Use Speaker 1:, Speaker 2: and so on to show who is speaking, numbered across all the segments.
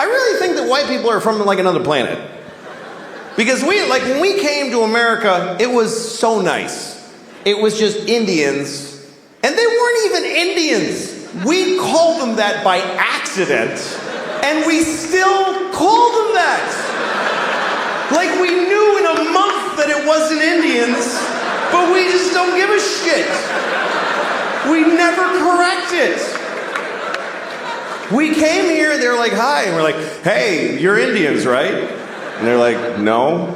Speaker 1: really think that white people are from like another planet. Because when we came to America, it was so nice. It was just Indians, and they weren't even Indians. We called them that by accident, and we still call them that. Like we knew in a month that it wasn't Indians, but we just don't give a shit. We never correct it. We came here, they're like, hi, and we're like, hey, you're Indians, right? And they're like, no.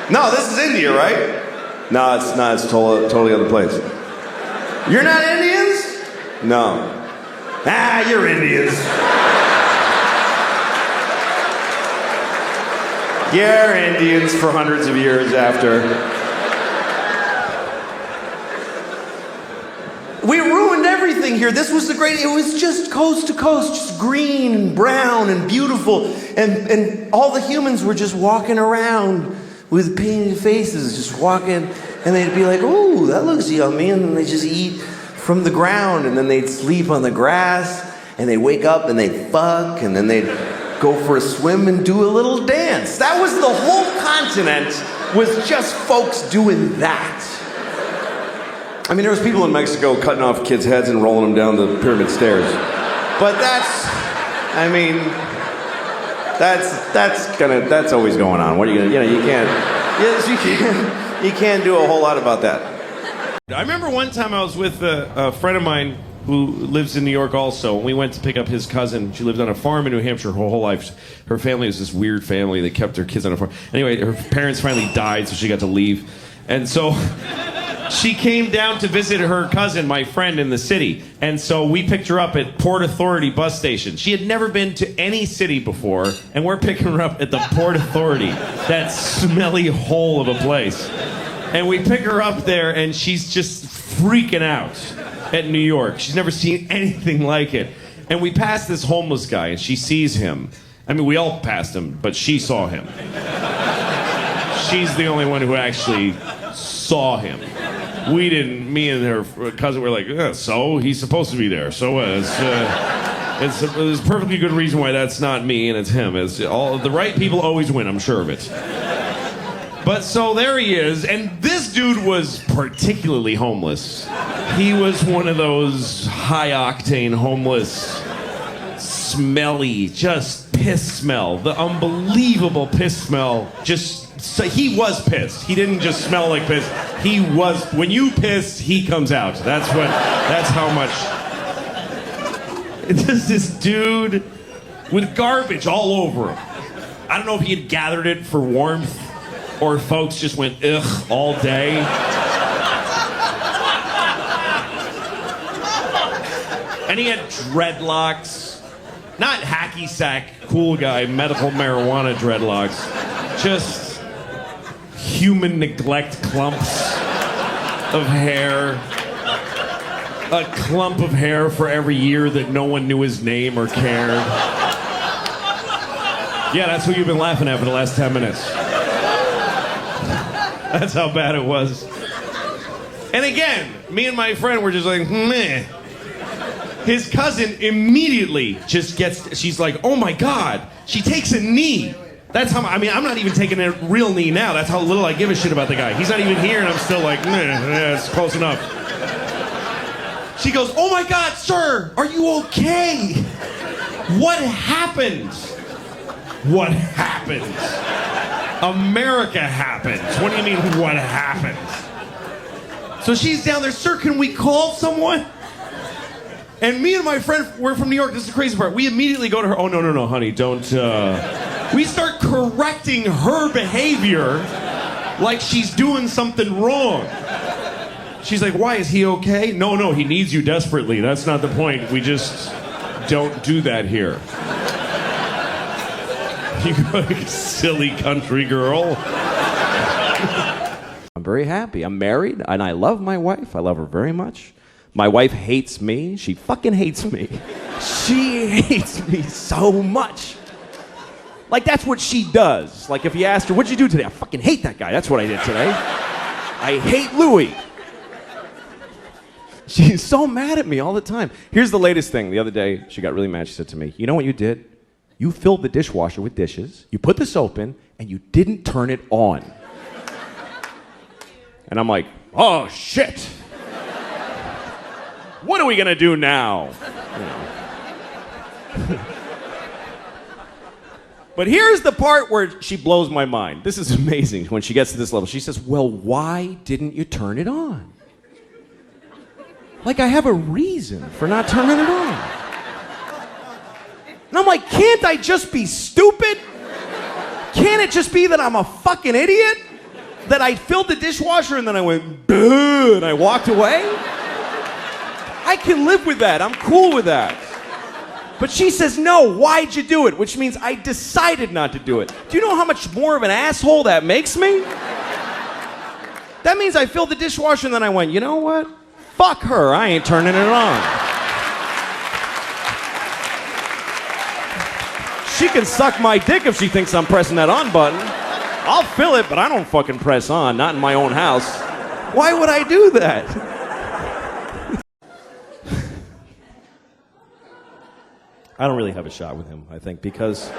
Speaker 1: No, this is India, right? No, it's not, it's totally other place. You're not Indians? No. Ah, you're Indians. You're Indians for hundreds of years after. We ruined everything here. This was it was just coast to coast, just green and brown and beautiful. And all the humans were just walking around with painted faces, just walking. And they'd be like, ooh, that looks yummy. And then they just eat from the ground. And then they'd sleep on the grass. And they'd wake up and they'd fuck. And then they'd go for a swim and do a little dance. That was the whole continent, was just folks doing that. I mean, there was people in Mexico cutting off kids' heads and rolling them down the pyramid stairs. But that's always going on. What are you gonna, you can't do a whole lot about that.
Speaker 2: I remember one time I was with a friend of mine who lives in New York also, and we went to pick up his cousin. She lived on a farm in New Hampshire her whole life. Her family was this weird family that kept their kids on a farm. Anyway, her parents finally died, so she got to leave. And so she came down to visit her cousin, my friend, in the city. And so we picked her up at Port Authority bus station. She had never been to any city before, and we're picking her up at the Port Authority, that smelly hole of a place. And we pick her up there, and she's just freaking out at New York. She's never seen anything like it. And we pass this homeless guy, and she sees him. I mean, we all passed him, but she saw him. She's the only one who actually saw him. We didn't. Me and her cousin were like, so he's supposed to be there. So it's a perfectly good reason why that's not me and it's him. It's all the right people always win. I'm sure of it. But so there he is, and this dude was particularly homeless. He was one of those high-octane homeless, smelly, just piss smell. The unbelievable piss smell. So he was pissed. He didn't just smell like piss. He was. When you piss, he comes out. That's how much. It's just this dude with garbage all over him. I don't know if he had gathered it for warmth, or folks just went ugh all day. And he had dreadlocks. Not hacky sack, cool guy, medical marijuana dreadlocks. Just human neglect clumps of hair. A clump of hair for every year that no one knew his name or cared. Yeah, that's what you've been laughing at for the last 10 minutes. That's how bad it was. And again, me and my friend were just like, meh. His cousin immediately just she's like, oh my God, she takes a knee. That's how, I'm not even taking a real knee now. That's how little I give a shit about the guy. He's not even here and I'm still like, yeah, it's close enough. She goes, oh my God, sir, are you okay? What happened? What happened? America happened. What do you mean, what happened? So she's down there, sir, can we call someone? And me and my friend, we're from New York, this is the crazy part. We immediately go to her, oh, no, honey, don't, We start correcting her behavior like she's doing something wrong. She's like, why, is he okay? No, he needs you desperately. That's not the point. We just don't do that here. You silly country girl.
Speaker 1: I'm very happy. I'm married, and I love my wife. I love her very much. My wife hates me. She fucking hates me. She hates me so much. Like, that's what she does. Like, if you asked her, what'd you do today? I fucking hate that guy. That's what I did today. I hate Louis. She's so mad at me all the time. Here's the latest thing. The other day, she got really mad. She said to me, you know what you did?
Speaker 3: you filled the dishwasher with dishes, you put the soap in, and you didn't turn it on. And I'm like, oh, shit. What are we going to do now? You know. But here's the part where she blows my mind. This is amazing when she gets to this level. She says, well, why didn't you turn it on? Like I have a reason for not turning it on. And I'm like, can't I just be stupid? Can't it just be that I'm a fucking idiot? That I filled the dishwasher and then I went, duh, and I walked away? I can live with that. I'm cool with that. But she says, no, why'd you do it? Which means I decided not to do it. Do you know how much more of an asshole that makes me? That means I filled the dishwasher and then I went, you know what? Fuck her, I ain't turning it on. She can suck my dick if she thinks I'm pressing that on button. I'll fill it, but I don't fucking press on, not in my own house. Why would I do that? I don't really have a shot with him, I think, because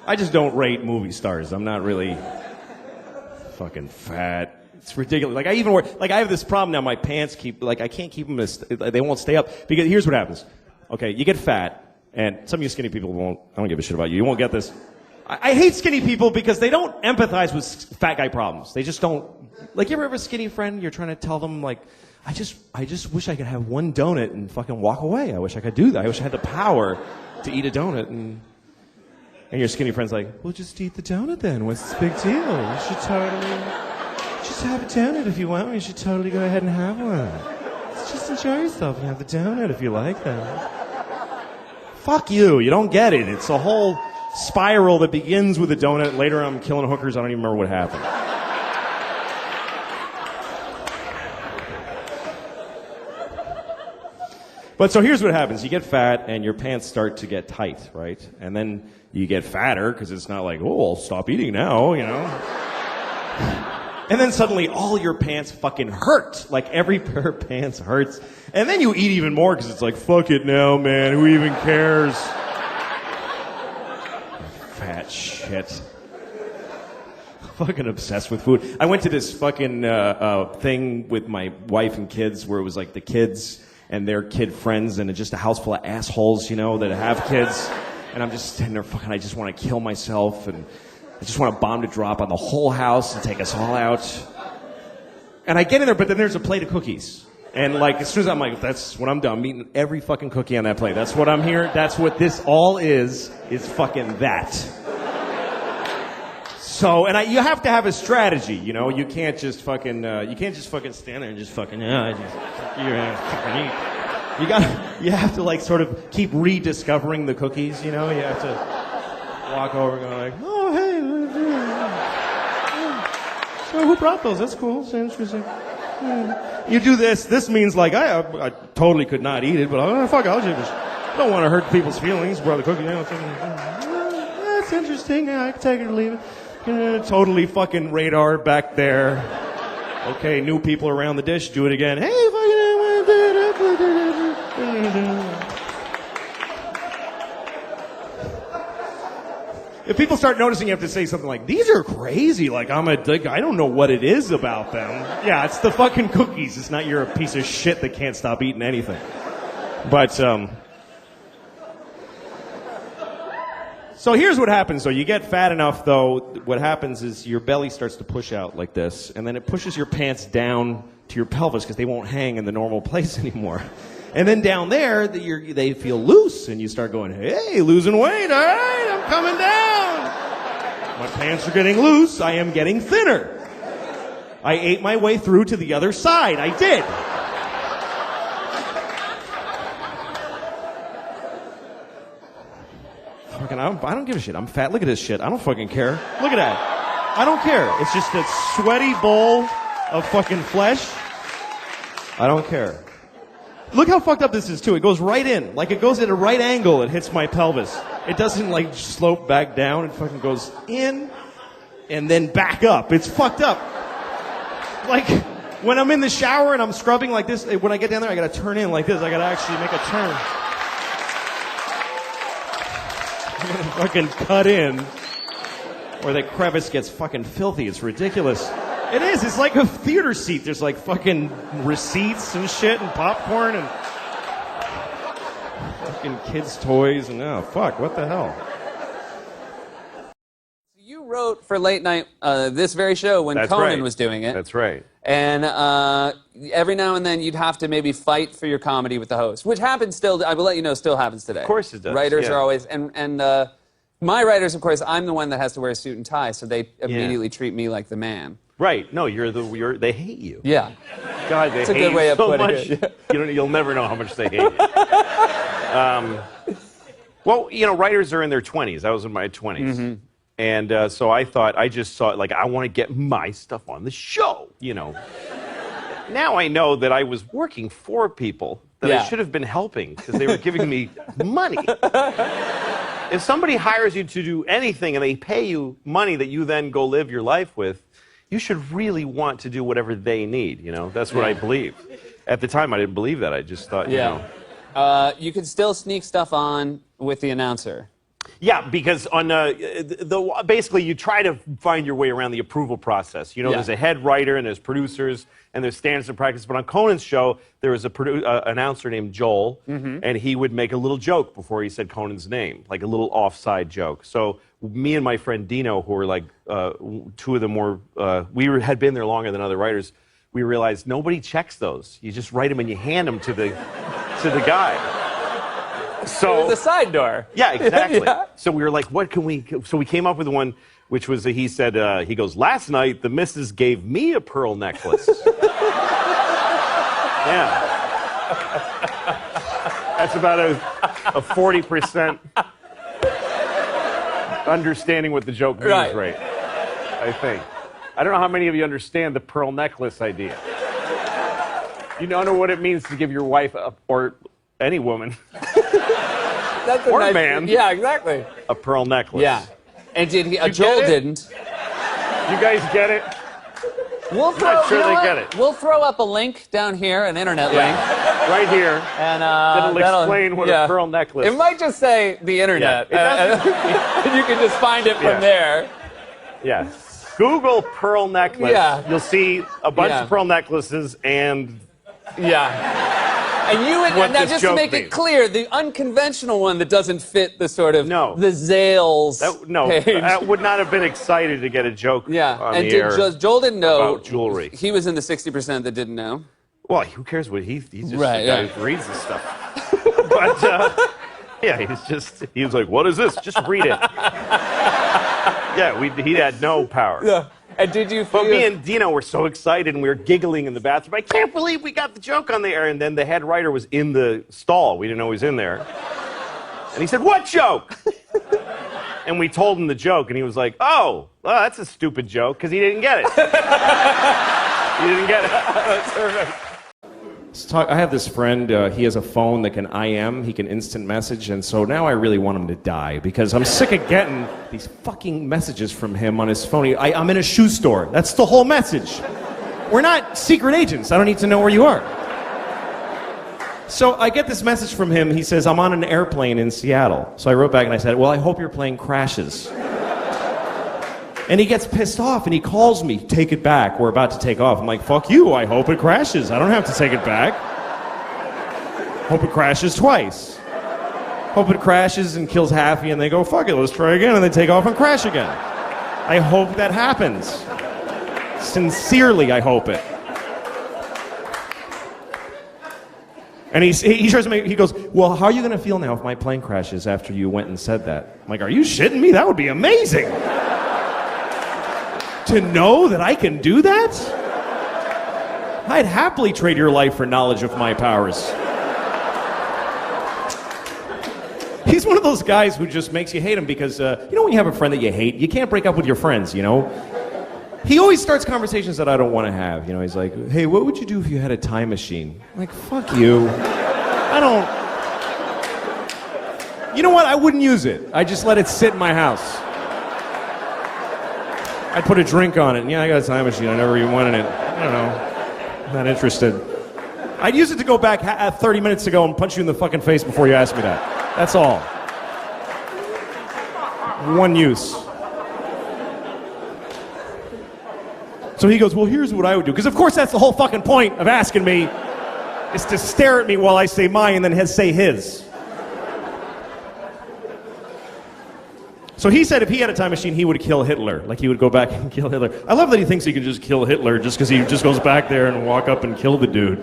Speaker 3: I just don't rate movie stars. I'm not really fucking fat. It's ridiculous. Like I even wear, like I have this problem now. My pants keep, like I can't keep them as, they won't stay up. Because here's what happens. Okay, you get fat, and some of you skinny people won't, I don't give a shit about you. You won't get this. I hate skinny people because they don't empathize with fat guy problems. They just don't, like you ever have a skinny friend, you're trying to tell them like, I just wish I could have one donut and fucking walk away. I wish I could do that. I wish I had the power to eat a donut. And your skinny friend's like, well, just eat the donut then. What's the big deal? You should totally just have a donut if you want. You should totally go ahead and have one. Just enjoy yourself and have the donut if you like that. Fuck you. You don't get it. It's a whole spiral that begins with a donut. Later I'm killing hookers. I don't even remember what happened. But so here's what happens. You get fat and your pants start to get tight, right? And then you get fatter because it's not like, oh, I'll stop eating now, you know? And then suddenly all your pants fucking hurt. Like every pair of pants hurts. And then you eat even more because it's like, fuck it now, man. Who even cares? Fat shit. Fucking obsessed with food. I went to this fucking thing with my wife and kids where it was like the kids and their kid friends, and it's just a house full of assholes, you know, that have kids. And I'm just standing there fucking, I just want to kill myself, and I just want a bomb to drop on the whole house and take us all out. And I get in there, but then there's a plate of cookies. And like, as soon as I'm like, that's what I'm done. I'm eating every fucking cookie on that plate. That's what I'm here. That's what this all is fucking that. So, and you have to have a strategy, you know. You can't just fucking stand there and just fucking, you have to like sort of keep rediscovering the cookies, you know. You have to walk over and go like, oh, hey, so who brought those? That's cool. That's interesting. You do this. This means like, I totally could not eat it, but I'll just, I don't want to hurt people's feelings. Brought the cookie. That's interesting. Yeah, I can take it or leave it. Totally fucking radar back there. Okay, new people around the dish. Do it again. Hey, if people start noticing, you have to say something like, these are crazy. Like, I don't know what it is about them. Yeah, it's the fucking cookies. It's not you're a piece of shit that can't stop eating anything. But, so here's what happens, though. You get fat enough, though, what happens is your belly starts to push out like this, and then it pushes your pants down to your pelvis because they won't hang in the normal place anymore. And then down there, they feel loose, and you start going, hey, losing weight, all right, I'm coming down. My pants are getting loose. I am getting thinner. I ate my way through to the other side. I did. I don't give a shit. I'm fat. Look at this shit. I don't fucking care. Look at that. I don't care. It's just a sweaty bowl of fucking flesh. I don't care. Look how fucked up this is, too. It goes right in. Like, it goes at a right angle. It hits my pelvis. It doesn't, like, slope back down. It fucking goes in and then back up. It's fucked up. Like, when I'm in the shower and I'm scrubbing like this, when I get down there, I gotta turn in like this. I gotta actually make a turn. fucking cut in, or that crevice gets fucking filthy. It's ridiculous. It is. It's like a theater seat. There's like fucking receipts and shit and popcorn and fucking kids' toys and oh fuck, what the hell?
Speaker 4: You wrote for late night this very show when
Speaker 2: That's
Speaker 4: Conan
Speaker 2: right.
Speaker 4: was doing it.
Speaker 2: That's right.
Speaker 4: And every now and then you'd have to maybe fight for your comedy with the host, which happens still. I will let you know, still happens today.
Speaker 2: Of course it does.
Speaker 4: Writers
Speaker 2: yeah.
Speaker 4: are always and my writers, of course, I'm the one that has to wear a suit and tie, so they immediately treat me like the man.
Speaker 2: Right. No, they hate you.
Speaker 4: Yeah.
Speaker 2: God, they
Speaker 4: That's a
Speaker 2: hate
Speaker 4: good way
Speaker 2: you
Speaker 4: of
Speaker 2: so
Speaker 4: putting
Speaker 2: much.
Speaker 4: it.
Speaker 2: You'll never know how much they hate you. Well, writers are in their 20s. I was in my 20s.
Speaker 4: Mm-hmm.
Speaker 2: And so I just saw it like, I want to get my stuff on the show, Now I know that I was working for people that I should have been helping because they were giving me money. If somebody hires you to do anything and they pay you money that you then go live your life with, you should really want to do whatever they need, That's what I believe. At the time, I didn't believe that. I just thought,
Speaker 4: you could still sneak stuff on with the announcer.
Speaker 2: Yeah, because on basically you try to find your way around the approval process. There's a head writer and there's producers and there's standards of practice. But on Conan's show, there was a announcer named Joel, and he would make a little joke before he said Conan's name, like a little offside joke. So me and my friend Dino, who were like two of the more, had been there longer than other writers, we realized nobody checks those. You just write them and you hand them to the guy. So
Speaker 4: the side door.
Speaker 2: Yeah, exactly.
Speaker 4: Yeah.
Speaker 2: So we were like, what can we... So we came up with one, which was, he said, he goes, last night, the missus gave me a pearl necklace. Yeah. That's about a 40% understanding what the joke means, right? I think. I don't know how many of you understand the pearl necklace idea. You don't know what it means to give your wife, or any woman...
Speaker 4: That's a
Speaker 2: or
Speaker 4: nice,
Speaker 2: man.
Speaker 4: Yeah, exactly.
Speaker 2: A pearl necklace.
Speaker 4: Yeah. And did he?
Speaker 2: You
Speaker 4: Joel
Speaker 2: get it?
Speaker 4: didn't.
Speaker 2: You guys get it?
Speaker 4: We'll throw.
Speaker 2: not sure
Speaker 4: you know
Speaker 2: they
Speaker 4: what?
Speaker 2: get it.
Speaker 4: We'll throw up a link down here, an internet link,
Speaker 2: Right here.
Speaker 4: and
Speaker 2: That'll explain what a pearl necklace.
Speaker 4: It might just say the internet.
Speaker 2: Yeah,
Speaker 4: And you can just find it from there.
Speaker 2: Yeah. Google pearl necklace.
Speaker 4: Yeah.
Speaker 2: You'll see a bunch
Speaker 4: Yeah.
Speaker 2: of pearl necklaces and
Speaker 4: Yeah. And you would,
Speaker 2: What
Speaker 4: now
Speaker 2: this
Speaker 4: just to
Speaker 2: joke
Speaker 4: make
Speaker 2: means.
Speaker 4: it clear, the unconventional one that doesn't fit the sort of
Speaker 2: No.
Speaker 4: the Zales page.
Speaker 2: I would not have been excited to get a joke
Speaker 4: Yeah,
Speaker 2: on
Speaker 4: and
Speaker 2: the air
Speaker 4: Joel didn't know
Speaker 2: about jewelry.
Speaker 4: He was in the 60% that didn't know.
Speaker 2: Well, who cares what he's just
Speaker 4: Right,
Speaker 2: a guy
Speaker 4: yeah.
Speaker 2: who reads this stuff. But yeah, he was like, what is this? Just read it. Yeah, he had no power.
Speaker 4: Yeah. And did you feel...
Speaker 2: But me and Dino were so excited and we were giggling in the bathroom. I can't believe we got the joke on the air. And then the head writer was in the stall. We didn't know he was in there. And he said, what joke? And we told him the joke and he was like, oh, well, that's a stupid joke because he didn't get it. He didn't get it. That's perfect.
Speaker 3: I have this friend, he has a phone that can IM, he can instant message, and so now I really want him to die because I'm sick of getting these fucking messages from him on his phone. I'm in a shoe store. That's the whole message. We're not secret agents. I don't need to know where you are. So I get this message from him. He says, I'm on an airplane in Seattle. So I wrote back and I said, well, I hope your plane crashes. And he gets pissed off and he calls me, take it back, we're about to take off. I'm like, fuck you, I hope it crashes. I don't have to take it back. Hope it crashes twice. Hope it crashes and kills Happy and they go, fuck it, let's try again, and they take off and crash again. I hope that happens. Sincerely, I hope it. And he tries to he goes, well, how are you going to feel now if my plane crashes after you went and said that? I'm like, are you shitting me? That would be amazing. To know that I can do that? I'd happily trade your life for knowledge of my powers. He's one of those guys who just makes you hate him because, when you have a friend that you hate, you can't break up with your friends, He always starts conversations that I don't want to have. He's like, hey, what would you do if you had a time machine? I'm like, fuck you. I don't... You know what? I wouldn't use it. I just let it sit in my house. I'd put a drink on it, and I got a time machine. I never even wanted it. I don't know. Not interested. I'd use it to go back 30 minutes ago and punch you in the fucking face before you asked me that. That's all. one use. So he goes, well, here's what I would do. Because, of course, that's the whole fucking point of asking me, is to stare at me while I say mine and then say his. So he said if he had a time machine, he would kill Hitler. Like, he would go back and kill Hitler. I love that he thinks he can just kill Hitler just because he just goes back there and walk up and kill the dude.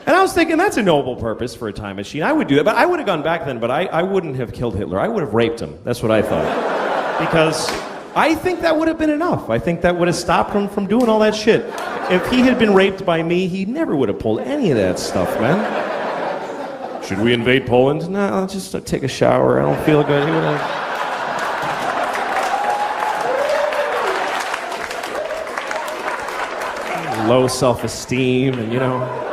Speaker 3: And I was thinking, that's a noble purpose for a time machine. I would do that, but I would have gone back then, but I wouldn't have killed Hitler. I would have raped him. That's what I thought. Because I think that would have been enough. I think that would have stopped him from doing all that shit. If he had been raped by me, he never would have pulled any of that stuff, man. Should we invade Poland? No, I'll just take a shower. I don't feel good. He would have... Low self-esteem and, you know...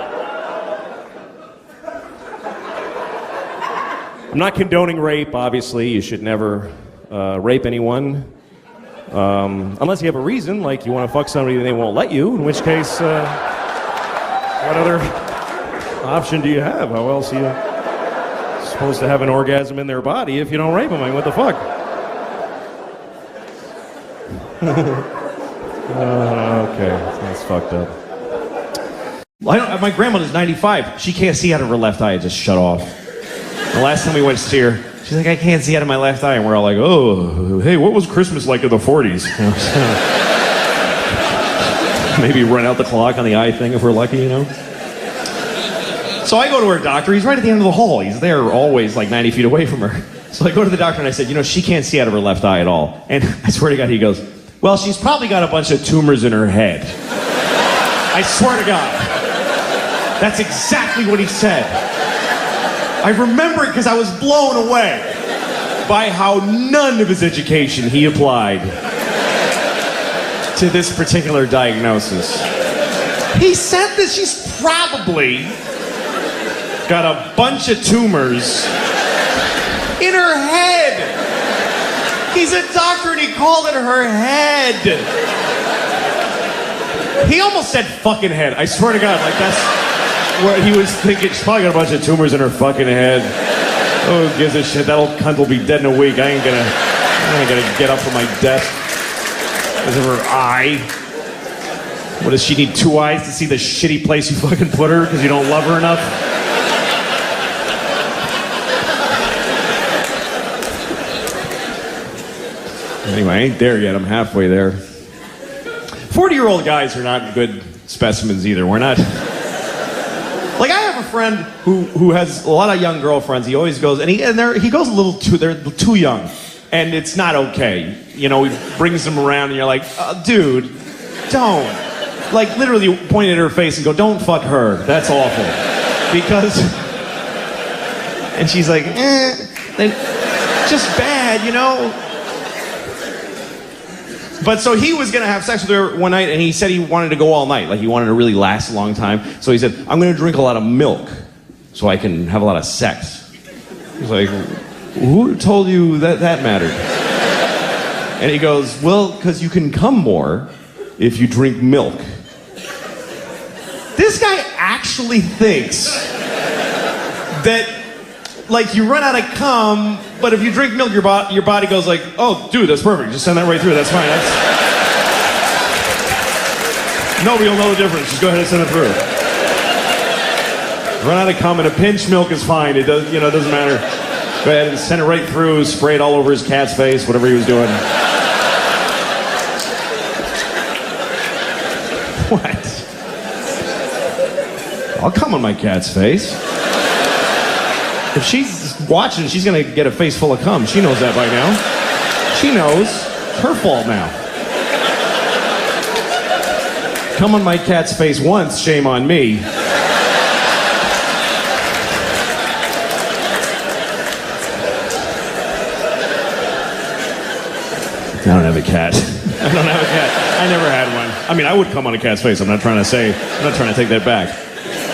Speaker 3: I'm not condoning rape, obviously. You should never rape anyone. Unless you have a reason, like you want to fuck somebody and they won't let you, in which case, what other option do you have? How else are you supposed to have an orgasm in their body if you don't rape them? I mean, what the fuck? Okay, that's fucked up.
Speaker 2: My grandmother's 95. She can't see out of her left eye. It just shut off. The last time we went to see her, she's like, I can't see out of my left eye. And we're all like, oh, hey, what was Christmas like in the 40s? Maybe run out the clock on the eye thing if we're lucky, you know? So I go to her doctor. He's right at the end of the hall. He's there always like 90 feet away from her. So I go to the doctor and I said, you know, she can't see out of her left eye at all. And I swear to God, he goes, well, she's probably got a bunch of tumors in her head. I swear to God. That's exactly what he said. I remember it because I was blown away by how none of his education he applied to this particular diagnosis. He said that she's probably got a bunch of tumors in her head. He's a doctor and he called it her head. He almost said fucking head. I swear to God, like that's what he was thinking. She's probably got a bunch of tumors in her fucking head. Oh, who gives a shit? That old cunt will be dead in a week. I ain't gonna get up from my desk because of her eye. What, does she need two eyes to see the shitty place you fucking put her because you don't love her enough? Anyway, I ain't there yet. I'm halfway there. 40-year-old guys are not good specimens either. We're not... Like, I have a friend who has a lot of young girlfriends. He always goes, and he goes a little too... They're too young. And it's not okay. You know, he brings them around and you're like, dude, don't. Like, literally point at her face and go, don't fuck her. That's awful. Because... And she's like, just bad, you know? But so he was going to have sex with her one night, and he said he wanted to go all night. Like, he wanted to really last a long time. So he said, I'm going to drink a lot of milk so I can have a lot of sex. He's like, who told you that mattered? And he goes, well, because you can come more if you drink milk. This guy actually thinks that, like, you run out of cum, but if you drink milk, your body goes like, oh, dude, that's perfect. Just send that right through. That's fine. Nobody will know the difference. Just go ahead and send it through. Run out of cum and a pinch milk is fine. It does, it doesn't matter. Go ahead and send it right through. Spray it all over his cat's face, whatever he was doing. What? I'll cum on my cat's face. If she's watching, she's gonna get a face full of cum. She knows that by now. She knows. It's her fault now. Cum on my cat's face once, shame on me. I don't have a cat. I don't have a cat. I never had one. I mean, I would come on a cat's face. I'm not trying to take that back.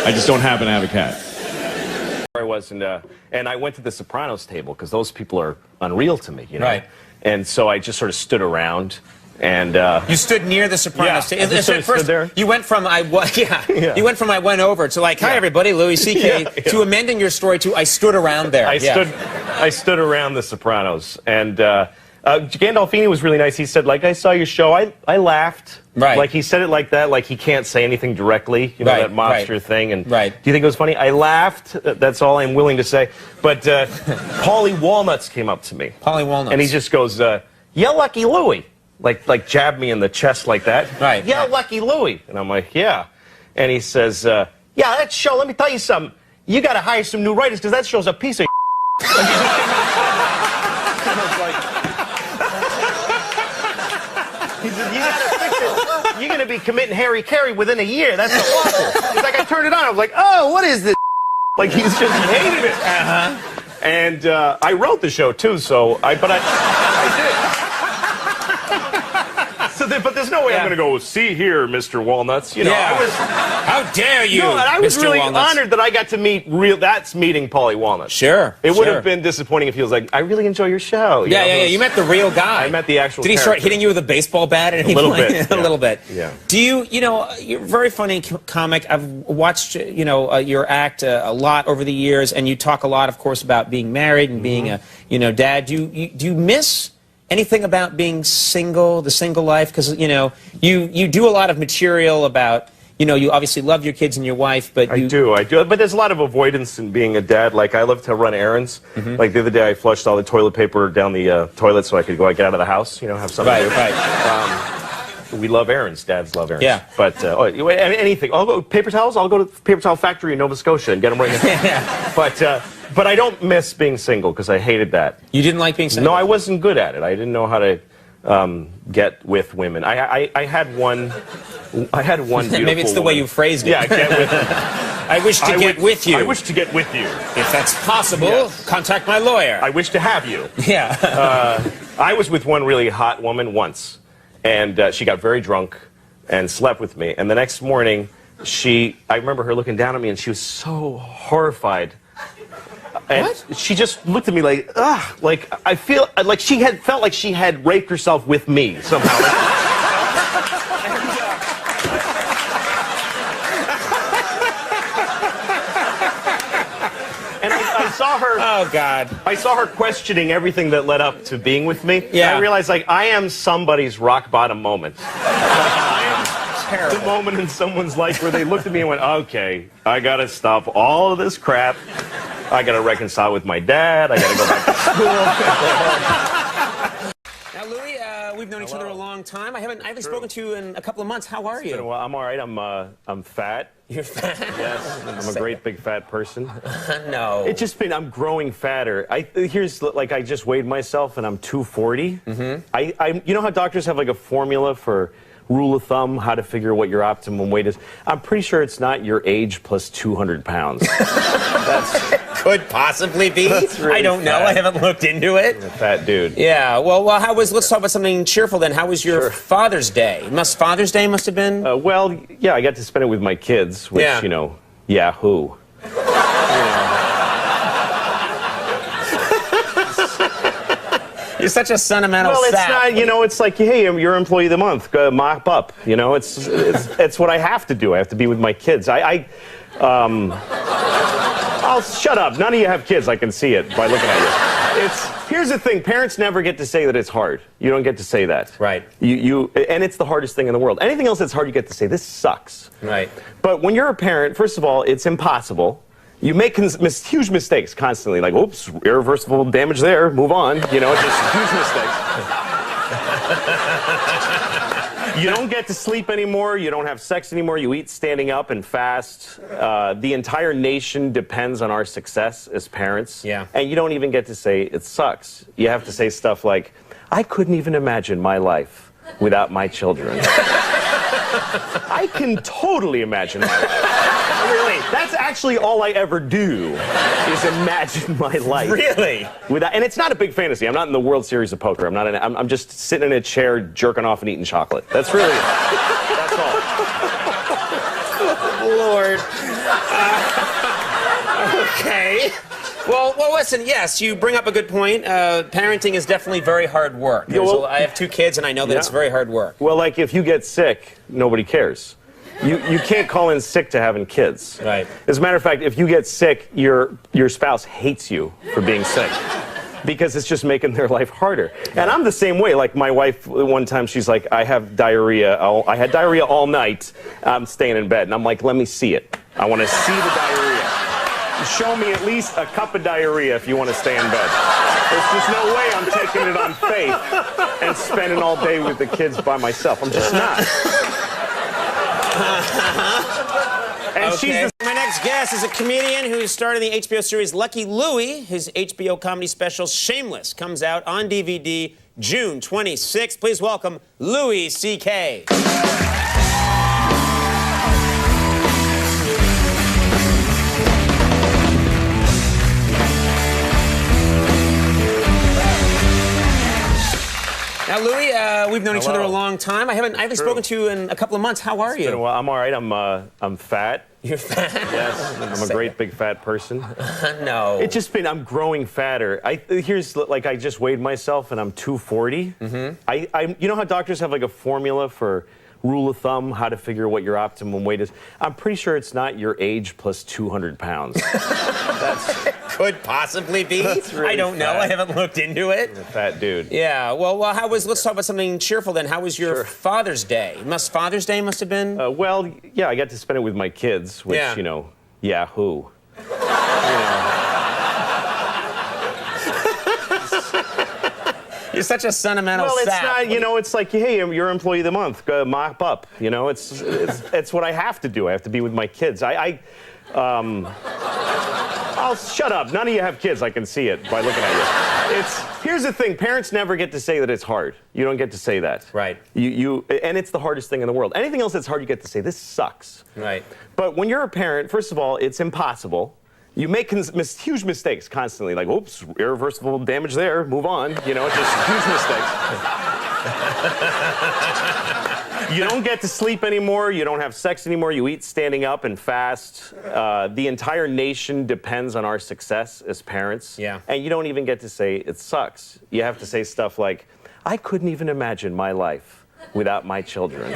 Speaker 2: I just don't happen to have a cat. I was, and I went to the Sopranos table because those people are unreal to me, you know?
Speaker 5: Right.
Speaker 3: And so I just sort of stood around And
Speaker 5: you stood near the Sopranos.
Speaker 3: Yeah, I just sort of stood there.
Speaker 5: You went from I went over to like, hi everybody, Louis C.K. to amending your story to I stood around there.
Speaker 3: I stood around the Sopranos, and Gandolfini was really nice. He said, like, I saw your show. I laughed.
Speaker 5: Right.
Speaker 3: Like, he said it like that, like he can't say anything directly, you know, that mobster thing. And
Speaker 5: right.
Speaker 3: Do you think it was funny? I laughed. That's all I'm willing to say. But Paulie Walnuts came up to me.
Speaker 5: Paulie Walnuts.
Speaker 3: And he just goes, yeah, Lucky Louie. Like jabbed me in the chest like that.
Speaker 5: Right.
Speaker 3: Yeah, Lucky Louie. And I'm like, yeah. And he says, yeah, that show, let me tell you something. You got to hire some new writers because that show's a piece of And I was like, he said, you got to fix it. You're going to be committing Harry Carey within a year. That's awful. He's like, I turned it on. I was like, oh, what is this? Like, he's just hated it. And I wrote the show, too, so I did. But there's no way I'm going to go, see here, Mr. Walnuts. You know,
Speaker 5: how dare you,
Speaker 3: no, and I was
Speaker 5: Mr.
Speaker 3: really
Speaker 5: Walnuts.
Speaker 3: honored that I got to meet that's meeting Paulie Walnuts.
Speaker 5: Sure.
Speaker 3: It would have been disappointing if he was like, I really enjoy your show.
Speaker 5: Yeah. You met the real guy.
Speaker 3: I met the actual
Speaker 5: Did he start hitting you with a baseball bat?
Speaker 3: A little bit.
Speaker 5: A little bit.
Speaker 3: Yeah.
Speaker 5: Do you know, you're a very funny comic. I've watched, your act a lot over the years, and you talk a lot, of course, about being married and being a, dad. Do you miss anything about being single, the single life? Because, you do a lot of material about, you obviously love your kids and your wife, but
Speaker 3: I do. But there's a lot of avoidance in being a dad. Like, I love to run errands. Like, the other day, I flushed all the toilet paper down the toilet so I could go get out of the house, have something to do. Right. We love errands. Dads love errands.
Speaker 5: Yeah.
Speaker 3: But anything. I'll go paper towels. I'll go to the paper towel factory in Nova Scotia and get them right now. But I don't miss being single because I hated that.
Speaker 5: You didn't like being single?
Speaker 3: No, I wasn't good at it. I didn't know how to get with women. I had one beautiful
Speaker 5: Maybe it's the way you phrased it.
Speaker 3: Yeah, get with you.
Speaker 5: I wish to get with you.
Speaker 3: I wish to get with you.
Speaker 5: If that's possible, contact my lawyer.
Speaker 3: I wish to have you.
Speaker 5: Yeah.
Speaker 3: I was with one really hot woman once, and she got very drunk and slept with me. And the next morning, I remember her looking down at me, and she was so horrified. And
Speaker 5: what?
Speaker 3: She just looked at me like, ugh, like I feel like she had felt like she had raped herself with me somehow. And I saw her.
Speaker 5: Oh God!
Speaker 3: I saw her questioning everything that led up to being with me.
Speaker 5: Yeah.
Speaker 3: And I realized, like, I am somebody's rock bottom moment. The moment in someone's life where they looked at me and went, okay, I gotta stop all of this crap. I gotta reconcile with my dad. I gotta go back to school.
Speaker 5: Now, Louis, we've known each other a long time. I haven't spoken to you in a couple of months. How are you?
Speaker 3: Well, I'm all right. I'm fat.
Speaker 5: You're fat?
Speaker 3: Yes, I'm a great big fat person.
Speaker 5: No.
Speaker 3: I'm growing fatter. I just weighed myself and I'm 240. You know how doctors have like a formula for rule of thumb, how to figure what your optimum weight is? I'm pretty sure it's not your age plus 200 pounds.
Speaker 5: Could possibly be.
Speaker 3: Really
Speaker 5: I don't know. I haven't looked into it.
Speaker 3: I'm a fat dude.
Speaker 5: Yeah. Well, let's talk about something cheerful then. How was your Father's Day? Father's Day must have been?
Speaker 3: Well, yeah, I got to spend it with my kids, which, Yahoo.
Speaker 5: You're such a sentimental
Speaker 3: sap.
Speaker 5: Well,
Speaker 3: it's not, it's like, hey, you're employee of the month, mop up. It's what I have to do. I have to be with my kids. I'll shut up. None of you have kids. I can see it by looking at you. Here's the thing. Parents never get to say that it's hard. You don't get to say that.
Speaker 5: Right.
Speaker 3: And it's the hardest thing in the world. Anything else that's hard, you get to say, this sucks.
Speaker 5: Right.
Speaker 3: But when you're a parent, first of all, it's impossible. You make huge mistakes constantly, like, oops, irreversible damage there, move on. Just huge mistakes. You don't get to sleep anymore. You don't have sex anymore. You eat standing up and fast. The entire nation depends on our success as parents.
Speaker 5: Yeah.
Speaker 3: And you don't even get to say it sucks. You have to say stuff like, I couldn't even imagine my life without my children. I can totally imagine my life. Really? That's actually all I ever do, is imagine my life.
Speaker 5: Really?
Speaker 3: And it's not a big fantasy. I'm not in the World Series of Poker. I'm just sitting in a chair, jerking off and eating chocolate. That's really it. That's all.
Speaker 5: Lord. Okay. Well, listen, yes, you bring up a good point. Parenting is definitely very hard work. I have 2 kids, and I know that it's very hard work.
Speaker 3: Well, like, if you get sick, nobody cares. You can't call in sick to having kids.
Speaker 5: Right.
Speaker 3: As a matter of fact, if you get sick, your spouse hates you for being sick. Because it's just making their life harder. And I'm the same way. Like, my wife, one time, she's like, I have diarrhea. I had diarrhea all night. I'm staying in bed. And I'm like, let me see it. I want to see the diarrhea. Show me at least a cup of diarrhea if you want to stay in bed. There's just no way I'm taking it on faith and spending all day with the kids by myself. I'm just not. And
Speaker 5: Okay. My next guest is a comedian who starred in the HBO series Lucky Louie. His HBO comedy special Shameless comes out on DVD June 26th. Please welcome Louis C.K. Now, Louis, we've known each other a long time. I haven't spoken to you in a couple of months. How are you?
Speaker 3: Well, I'm all right. I'm fat.
Speaker 5: You're fat?
Speaker 3: Yes, I'm a great big fat person.
Speaker 5: No.
Speaker 3: I'm growing fatter. I just weighed myself and I'm 240. Mm-hmm. You know how doctors have like a formula for rule of thumb, how to figure what your optimum weight is? I'm pretty sure it's not your age plus 200 pounds.
Speaker 5: Could possibly be.
Speaker 3: Really
Speaker 5: I don't know. I haven't looked into it.
Speaker 3: I'm a fat dude.
Speaker 5: Yeah. Well, let's talk about something cheerful then. How was your Father's Day? Father's Day must have been?
Speaker 3: Well, yeah, I got to spend it with my kids, which, Yahoo.
Speaker 5: You're such a sentimental
Speaker 3: Well, it's
Speaker 5: sap.
Speaker 3: not, it's like, hey, you're Employee of the Month, go mop up. It's what I have to do. I have to be with my kids. I'll shut up. None of you have kids. I can see it by looking at you. Here's the thing. Parents never get to say that it's hard. You don't get to say that.
Speaker 5: Right.
Speaker 3: And it's the hardest thing in the world. Anything else that's hard, you get to say, this sucks.
Speaker 5: Right.
Speaker 3: But when you're a parent, first of all, it's impossible. You make huge mistakes constantly. Like, oops, irreversible damage there. Move on. Just huge mistakes. You don't get to sleep anymore. You don't have sex anymore. You eat standing up and fast. The entire nation depends on our success as parents.
Speaker 5: Yeah.
Speaker 3: And you don't even get to say it sucks. You have to say stuff like, I couldn't even imagine my life without my children.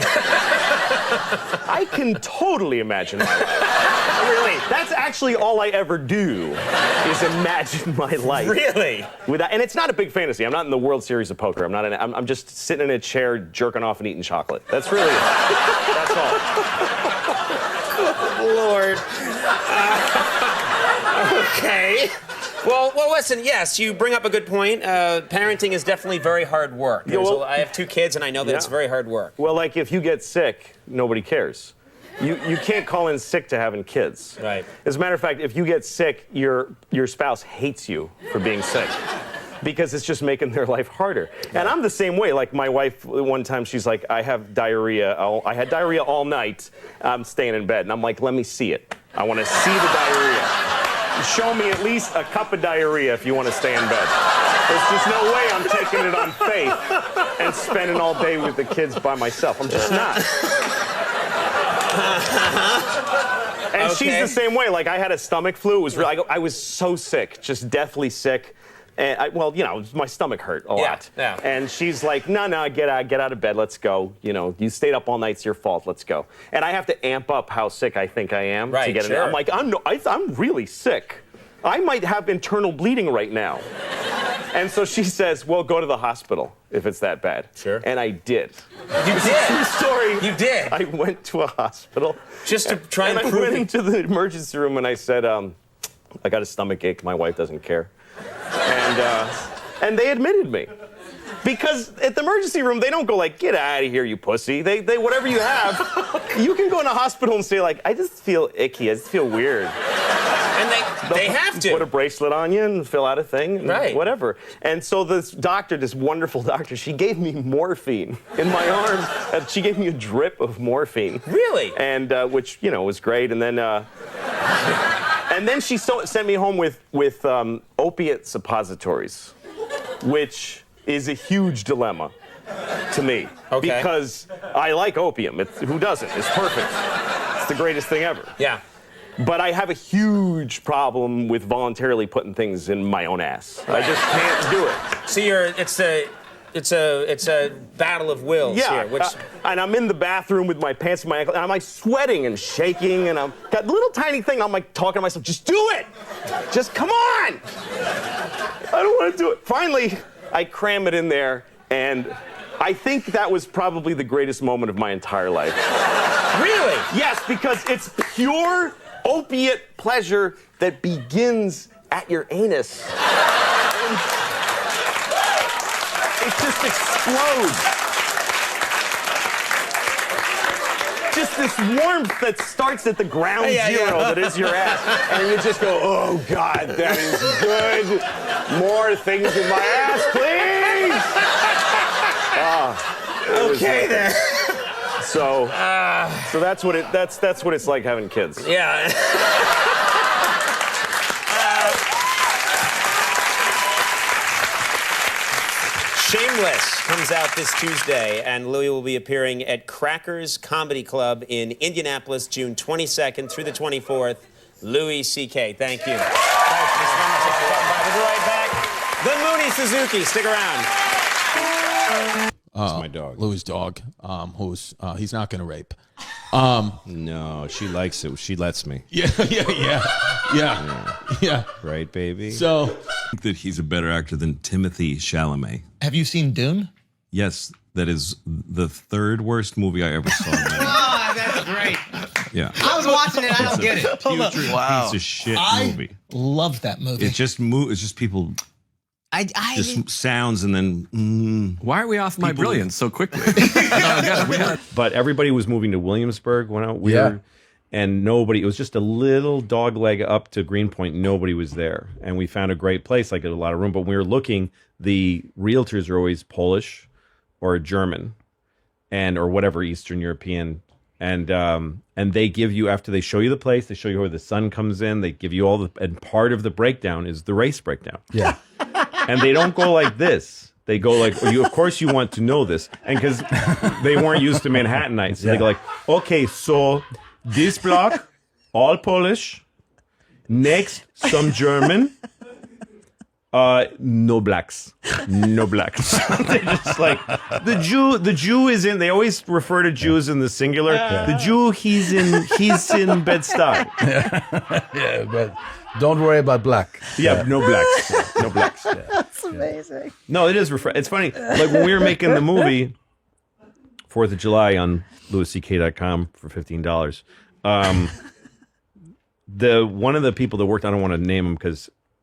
Speaker 3: I can totally imagine my life. Really? That's actually all I ever do, is imagine my life.
Speaker 5: Really?
Speaker 3: And it's not a big fantasy. I'm not in the World Series of Poker. I'm just sitting in a chair, jerking off and eating chocolate. That's really it. That's all.
Speaker 5: Lord. Okay. Well, listen, yes, you bring up a good point. Parenting is definitely very hard work. I have 2 kids, and I know that it's very hard work.
Speaker 3: Well, like, if you get sick, nobody cares. You can't call in sick to having kids.
Speaker 5: Right.
Speaker 3: As a matter of fact, if you get sick, your spouse hates you for being sick. Because it's just making their life harder. And I'm the same way. Like, my wife, one time, she's like, I have diarrhea. I had diarrhea all night. I'm staying in bed. And I'm like, let me see it. I want to see the diarrhea. Show me at least a cup of diarrhea if you want to stay in bed. There's just no way I'm taking it on faith and spending all day with the kids by myself. I'm just not. And she's the same way. Like, I had a stomach flu. It was I was so sick, just deathly sick. And my stomach hurt a lot.
Speaker 5: Yeah.
Speaker 3: And she's like, no, get out of bed, let's go. You stayed up all night, it's your fault, let's go. And I have to amp up how sick I think I am to get in there. I'm like, I'm really sick. I might have internal bleeding right now. And so she says, well, go to the hospital if it's that bad.
Speaker 5: Sure.
Speaker 3: And I did.
Speaker 5: You did?
Speaker 3: True story.
Speaker 5: You did?
Speaker 3: I went to a hospital.
Speaker 5: Just to try and prove
Speaker 3: I went into the emergency room and I said, I got a stomach ache. My wife doesn't care. And they admitted me. Because at the emergency room, they don't go like, get out of here, you pussy. They whatever you have, you can go in a hospital and say like, I just feel icky, I just feel weird.
Speaker 5: And they have to.
Speaker 3: Put a bracelet on you and fill out a thing, and whatever. And so this doctor, this wonderful doctor, she gave me morphine in my arm. She gave me a drip of morphine.
Speaker 5: Really?
Speaker 3: And which was great. And then and then she sent me home with opiate suppositories, which is a huge dilemma to me.
Speaker 5: Okay.
Speaker 3: Because I like opium. Who doesn't? It's perfect. It's the greatest thing ever.
Speaker 5: Yeah.
Speaker 3: But I have a huge problem with voluntarily putting things in my own ass. I just can't do it.
Speaker 5: So it's a battle of wills here. Which...
Speaker 3: and I'm in the bathroom with my pants in my ankle, and I'm like sweating and shaking, and I'm got a little tiny thing. I'm like talking to myself, just do it, just come on. I don't want to do it. Finally, I cram it in there, and I think that was probably the greatest moment of my entire life.
Speaker 5: Really?
Speaker 3: Yes, because it's pure opiate pleasure that begins at your anus. And it just explodes. Just this warmth that starts at the ground zero that is your ass. And you just go, oh, God, that is good. More things in my ass, please.
Speaker 5: Okay, then.
Speaker 3: So that's what it's like having kids.
Speaker 5: Yeah. Shameless comes out this Tuesday, and Louis will be appearing at Crackers Comedy Club in Indianapolis, June 22nd through the 24th. Louis C.K. Thank you. Thanks, We'll be right back. The Mooney Suzuki. Stick around.
Speaker 2: It's my dog.
Speaker 6: Louis' dog, he's not going to rape.
Speaker 2: No, she likes it. She lets me.
Speaker 6: Yeah.
Speaker 2: Right, baby?
Speaker 6: So,
Speaker 7: I think that he's a better actor than Timothy Chalamet.
Speaker 8: Have you seen Dune?
Speaker 7: Yes, that is the third worst movie I ever saw.
Speaker 8: Oh, that's great.
Speaker 7: Yeah.
Speaker 8: I was watching it. I don't get it.
Speaker 7: Putrid piece of shit movie.
Speaker 8: Love that movie.
Speaker 7: It's just people. Just sounds and then.
Speaker 9: Why are we off my brilliance so quickly?
Speaker 2: But everybody was moving to Williamsburg when we were, and nobody. It was just a little dog leg up to Greenpoint. Nobody was there, and we found a great place, like a lot of room. But when we were looking, the realtors are always Polish or German, or whatever Eastern European, and they give you, after they show you the place, they show you where the sun comes in. They give you and part of the breakdown is the race breakdown.
Speaker 6: yeah.
Speaker 2: And they don't go like this. They go like, of course you want to know this. And because they weren't used to Manhattanites. So they go like, okay, so this block, all Polish. Next, some German. No blacks. No blacks. They're just like, the Jew is in, they always refer to Jews in the singular. The Jew, he's in Bed-Stuy.
Speaker 6: Yeah, but don't worry about black.
Speaker 2: Yeah, no blacks. No blacks.
Speaker 10: That's amazing.
Speaker 2: No, it is it's funny. Like when we were making the movie 4th of July on louisck.com for $15. One of the people that worked, I don't want to name him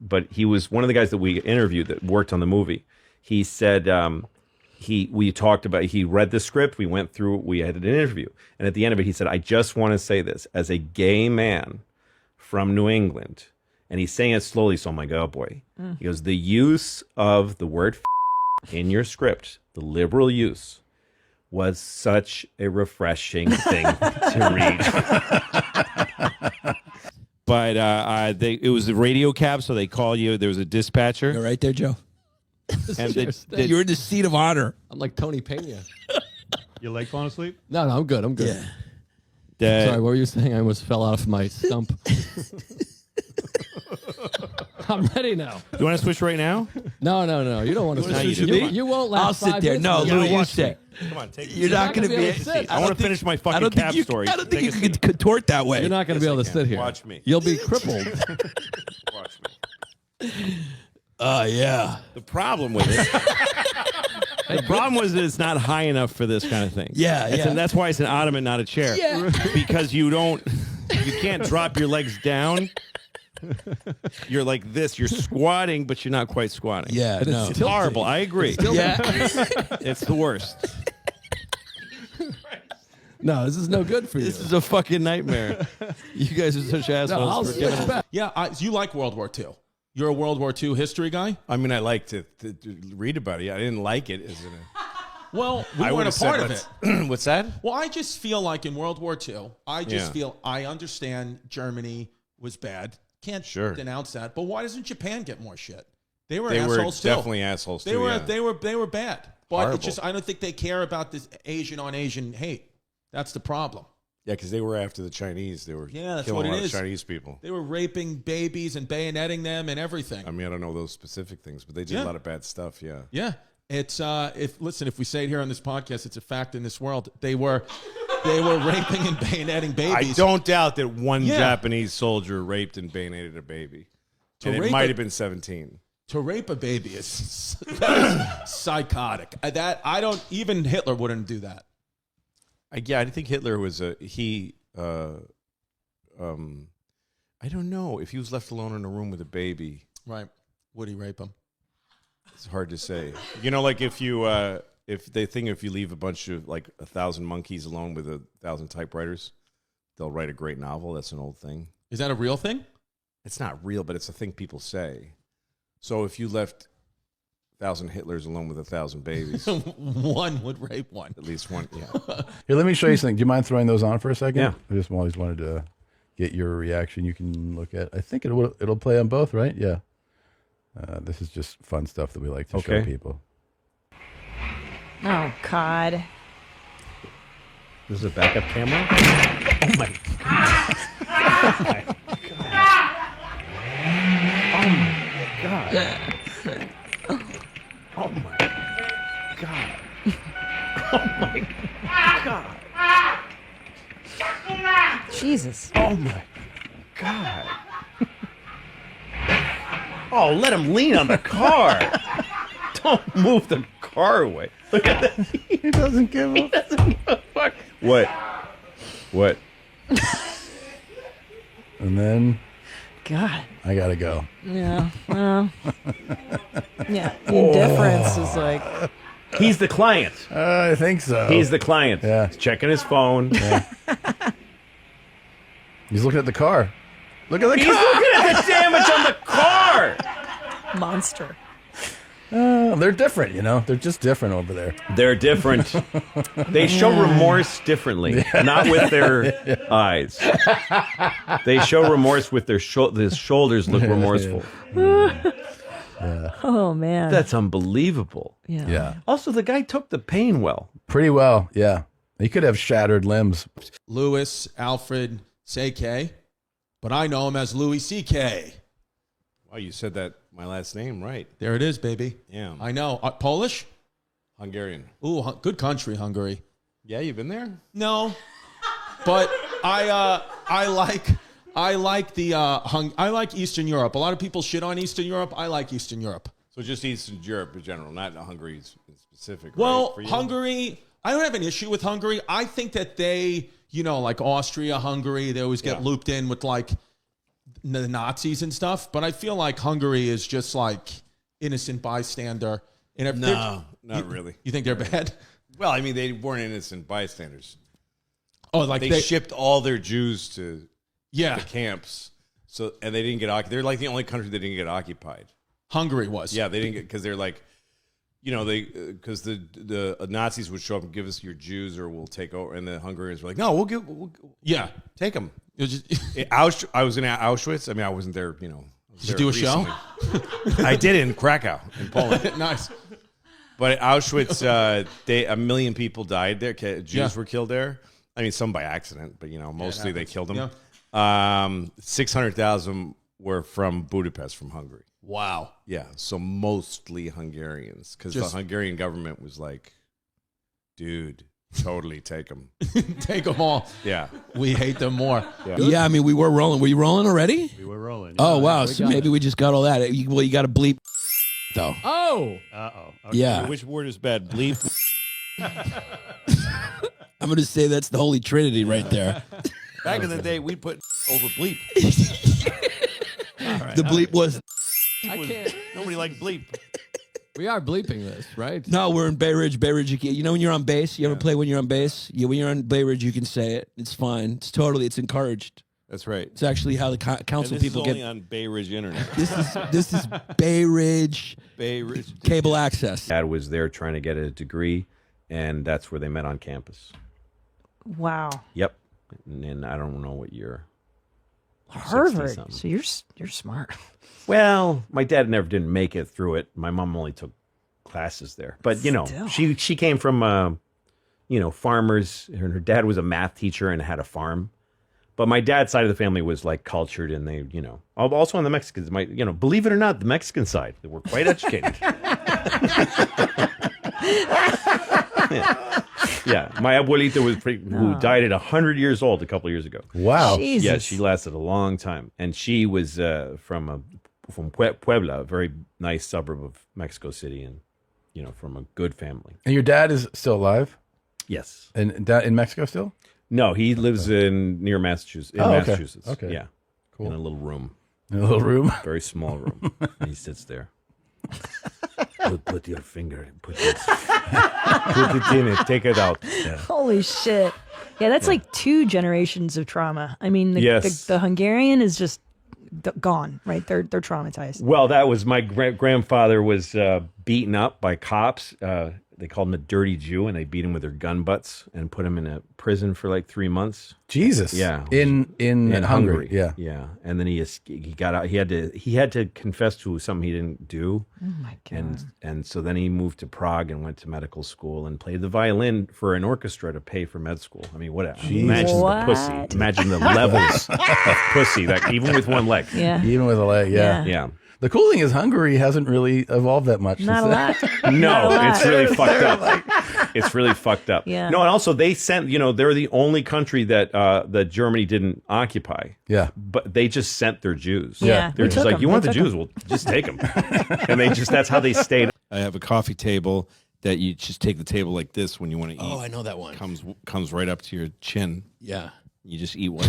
Speaker 2: but he was one of the guys that we interviewed that worked on the movie. He said we talked about, he read the script, we went through, we had an interview, and at the end of it he said, I just want to say this as a gay man from New England. And he's saying it slowly, so I'm like, oh boy. He goes, the use of the word in your script, the liberal use, was such a refreshing thing to read. But it was the radio cab, so they call you. There was a dispatcher.
Speaker 6: You're right there, Joe.
Speaker 2: And
Speaker 6: You're in the seat of honor.
Speaker 9: I'm like Tony Pena.
Speaker 2: You like falling asleep?
Speaker 9: No, I'm good. I'm good.
Speaker 6: Yeah.
Speaker 9: Sorry, what were you saying? I almost fell off my stump. I'm ready now.
Speaker 2: You want to switch right now?
Speaker 9: No. You don't want to
Speaker 2: switch
Speaker 9: sit.
Speaker 2: with me?
Speaker 9: You won't last.
Speaker 6: I'll sit there. No, Louis, you sit.
Speaker 2: Come on, take
Speaker 6: You're not going to be.
Speaker 2: I want to finish my fucking cab story.
Speaker 6: I don't think you can contort that way.
Speaker 9: You're not going to be able to sit here.
Speaker 2: Watch me.
Speaker 9: You'll be crippled.
Speaker 2: Watch me.
Speaker 6: Yeah.
Speaker 2: The problem with it. The problem was that it's not high enough for this kind of thing.
Speaker 6: Yeah.
Speaker 2: That's why it's an ottoman, not a chair.
Speaker 6: Yeah.
Speaker 2: Because you can't drop your legs down. You're like this. You're squatting, but you're not quite squatting.
Speaker 6: Yeah, no.
Speaker 2: It's horrible. I agree.
Speaker 6: Yeah.
Speaker 2: It's the worst.
Speaker 9: No, this is no good for you.
Speaker 2: This is a fucking nightmare. You guys are such assholes.
Speaker 9: No, I'll
Speaker 2: for
Speaker 9: switch back.
Speaker 6: Yeah, you like World War II. You're a World War II history guy?
Speaker 2: I mean, I like to read about it. I didn't like it.
Speaker 6: Well, we weren't a part of it.
Speaker 2: What's that?
Speaker 6: Well, I just feel like in World War II, I understand Germany was bad. Can't denounce that. But why doesn't Japan get more shit? They were assholes too.
Speaker 2: Definitely assholes too.
Speaker 6: They were bad. But
Speaker 2: Horrible.
Speaker 6: it's just I don't think they care about this Asian on Asian hate. That's the problem.
Speaker 10: Yeah, because they were after the Chinese. They were
Speaker 6: that's
Speaker 10: killing
Speaker 6: what
Speaker 10: a
Speaker 6: it
Speaker 10: lot
Speaker 6: is.
Speaker 10: of Chinese people.
Speaker 6: They were raping babies and bayoneting them and everything.
Speaker 10: I mean, I don't know those specific things, but they did a lot of bad stuff. Yeah.
Speaker 6: Yeah. It's if we say it here on this podcast, it's a fact in this world. They were raping and bayoneting babies.
Speaker 10: I don't doubt that one Japanese soldier raped and bayoneted a baby. And it might have been 17.
Speaker 6: To rape a baby is psychotic. Even Hitler wouldn't do that.
Speaker 10: I think Hitler was I don't know if he was left alone in a room with a baby.
Speaker 6: Right. Would he rape him?
Speaker 10: It's hard to say. You know, like if you leave a bunch of 1,000 monkeys alone with 1,000 typewriters, they'll write a great novel. That's an old thing.
Speaker 6: Is that a real thing?
Speaker 10: It's not real, but it's a thing people say. So if you left 1,000 Hitlers alone with 1,000 babies,
Speaker 6: one would rape one.
Speaker 10: At least one, yeah.
Speaker 11: Here, let me show you something. Do you mind throwing those on for a second?
Speaker 10: Yeah.
Speaker 11: I just always wanted to get your reaction. You can look at. I think it'll play on both, right? Yeah. This is just fun stuff that we like to show people.
Speaker 12: Oh God.
Speaker 3: This is a backup camera. Oh my God. God. Oh my God. Oh my God.
Speaker 12: Jesus.
Speaker 3: Oh my God. Oh, let him lean on the car. Don't move the car away. Look at that.
Speaker 11: He doesn't give
Speaker 3: He doesn't give a fuck. What?
Speaker 11: And then
Speaker 12: God.
Speaker 11: I gotta go.
Speaker 12: Yeah. Well. Yeah. The indifference is like.
Speaker 3: He's the client.
Speaker 11: I think so.
Speaker 3: He's the client.
Speaker 11: Yeah.
Speaker 3: He's checking his phone.
Speaker 11: Yeah. He's looking at the car. Look at the car.
Speaker 3: He's looking at the damage on the car.
Speaker 12: Monster.
Speaker 11: They're different, you know. They're just different over there.
Speaker 3: They're different. They show remorse differently, not with their eyes. They show remorse with their shoulders look remorseful.
Speaker 12: Oh man.
Speaker 3: That's unbelievable.
Speaker 11: Yeah.
Speaker 3: Also, the guy took the pain well.
Speaker 11: Pretty well, yeah. He could have shattered limbs.
Speaker 6: Louis Alfred C.K., but I know him as Louis C.K.
Speaker 10: Wow, you said that my last name right.
Speaker 6: There it is, baby.
Speaker 10: Yeah.
Speaker 6: I know. Polish?
Speaker 10: Hungarian.
Speaker 6: Ooh, good country, Hungary.
Speaker 10: Yeah, you've been there?
Speaker 6: No, but I like Eastern Europe. A lot of people shit on Eastern Europe. I like Eastern Europe.
Speaker 10: So just Eastern Europe in general, not Hungary in specific.
Speaker 6: Well,
Speaker 10: right, for you?
Speaker 6: Hungary, I don't have an issue with Hungary. I think that they, like Austria, Hungary, they always get looped in with like the Nazis and stuff. But I feel like Hungary is just like innocent bystander.
Speaker 10: No, not really.
Speaker 6: You think they're bad?
Speaker 10: Well, I mean, they weren't innocent bystanders.
Speaker 6: Oh, like
Speaker 10: they shipped all their Jews to
Speaker 6: the
Speaker 10: camps. So, and they didn't get occupied. They're like the only country that didn't get occupied.
Speaker 6: Hungary was.
Speaker 10: Yeah, they didn't get, because they're like, because the Nazis would show up and give us your Jews or we'll take over. And the Hungarians were like, no, we'll take them. I was in Auschwitz. I mean, I wasn't there, Did
Speaker 6: you do a show?
Speaker 10: I did in Krakow, in Poland.
Speaker 6: Nice.
Speaker 10: But at Auschwitz, 1 million people died there. Jews were killed there. I mean, some by accident, but mostly they killed them.
Speaker 6: Yeah.
Speaker 10: 600,000 were from Budapest, from Hungary.
Speaker 6: Wow.
Speaker 10: Yeah, so mostly Hungarians, because the Hungarian government was like, dude, totally take them.
Speaker 6: Take them all.
Speaker 10: Yeah.
Speaker 6: We hate them more.
Speaker 9: Yeah, I mean, we were rolling. Were you rolling already?
Speaker 10: We were rolling.
Speaker 9: Oh, wow. So maybe we just got all that. Well, you got to bleep, though.
Speaker 10: Oh. Uh-oh. Okay.
Speaker 9: Yeah.
Speaker 10: Which word is bad? Bleep?
Speaker 9: I'm going to say that's the Holy Trinity right there.
Speaker 10: Back in the day, we put over bleep.
Speaker 9: Right. The bleep was... I can't.
Speaker 10: Nobody liked bleep.
Speaker 9: We are bleeping this, right?
Speaker 5: No, we're in Bay Ridge. Bay Ridge, you know when you're on base? You ever play when you're on base? Yeah, when you're on Bay Ridge, you can say it. It's fine. It's encouraged.
Speaker 10: That's right.
Speaker 5: It's actually how the council
Speaker 10: and this
Speaker 5: people
Speaker 10: is only on Bay Ridge Internet.
Speaker 5: This is Bay Ridge.
Speaker 10: Bay Ridge
Speaker 5: cable access.
Speaker 3: Dad was there trying to get a degree, and that's where they met on campus.
Speaker 12: Wow.
Speaker 3: Yep. And I don't know what year.
Speaker 12: Harvard. So you're smart.
Speaker 3: Well, my dad didn't make it through it. My mom only took classes there, but
Speaker 12: Still.
Speaker 3: she came from farmers. Her dad was a math teacher and had a farm. But my dad's side of the family was like cultured, and they, also on the Mexicans, believe it or not, the Mexican side, they were quite educated. Yeah, my abuelita who died at 100 years old a couple of years ago.
Speaker 11: Wow.
Speaker 12: Jesus.
Speaker 3: Yeah, she lasted a long time, and she was from Puebla, a very nice suburb of Mexico City, and from a good family.
Speaker 11: And your dad is still alive?
Speaker 3: Yes.
Speaker 11: And in Mexico still?
Speaker 3: No, he lives near Massachusetts. Massachusetts.
Speaker 11: Okay.
Speaker 3: Yeah.
Speaker 11: Cool.
Speaker 3: In a little room.
Speaker 11: In a little room?
Speaker 3: Very small room. And he sits there. Put your finger. Put it in it. Take it out. Yeah.
Speaker 12: Holy shit. Yeah, that's like 2 generations of trauma. I mean, the Hungarian is just gone, right? They're traumatized.
Speaker 3: Well, that was my grandfather was beaten up by cops. They called him a dirty Jew, and they beat him with their gun butts and put him in a prison for like 3 months.
Speaker 11: Jesus.
Speaker 3: Yeah.
Speaker 11: In Hungary. Yeah.
Speaker 3: Yeah. And then he got out. He had to confess to something he didn't do.
Speaker 12: Oh my God.
Speaker 3: And so then he moved to Prague and went to medical school and played the violin for an orchestra to pay for med school. I mean, imagine the pussy. Imagine the levels of pussy, like even with one leg.
Speaker 12: Yeah.
Speaker 11: Even with a leg, yeah.
Speaker 3: Yeah.
Speaker 11: The cool thing is Hungary hasn't really evolved that much.
Speaker 12: Not a lot.
Speaker 3: No, it's really fucked up. It's really fucked up.
Speaker 12: Yeah.
Speaker 3: No, and also they sent, they're the only country that Germany didn't occupy.
Speaker 11: Yeah.
Speaker 3: But they just sent their Jews.
Speaker 12: Yeah.
Speaker 3: They're just like, you want the Jews? Well, just take them. And that's how they stayed.
Speaker 2: I have a coffee table that you just take the table like this when you want to eat.
Speaker 9: Oh, I know that one.
Speaker 2: Comes right up to your chin.
Speaker 9: Yeah.
Speaker 2: You just eat while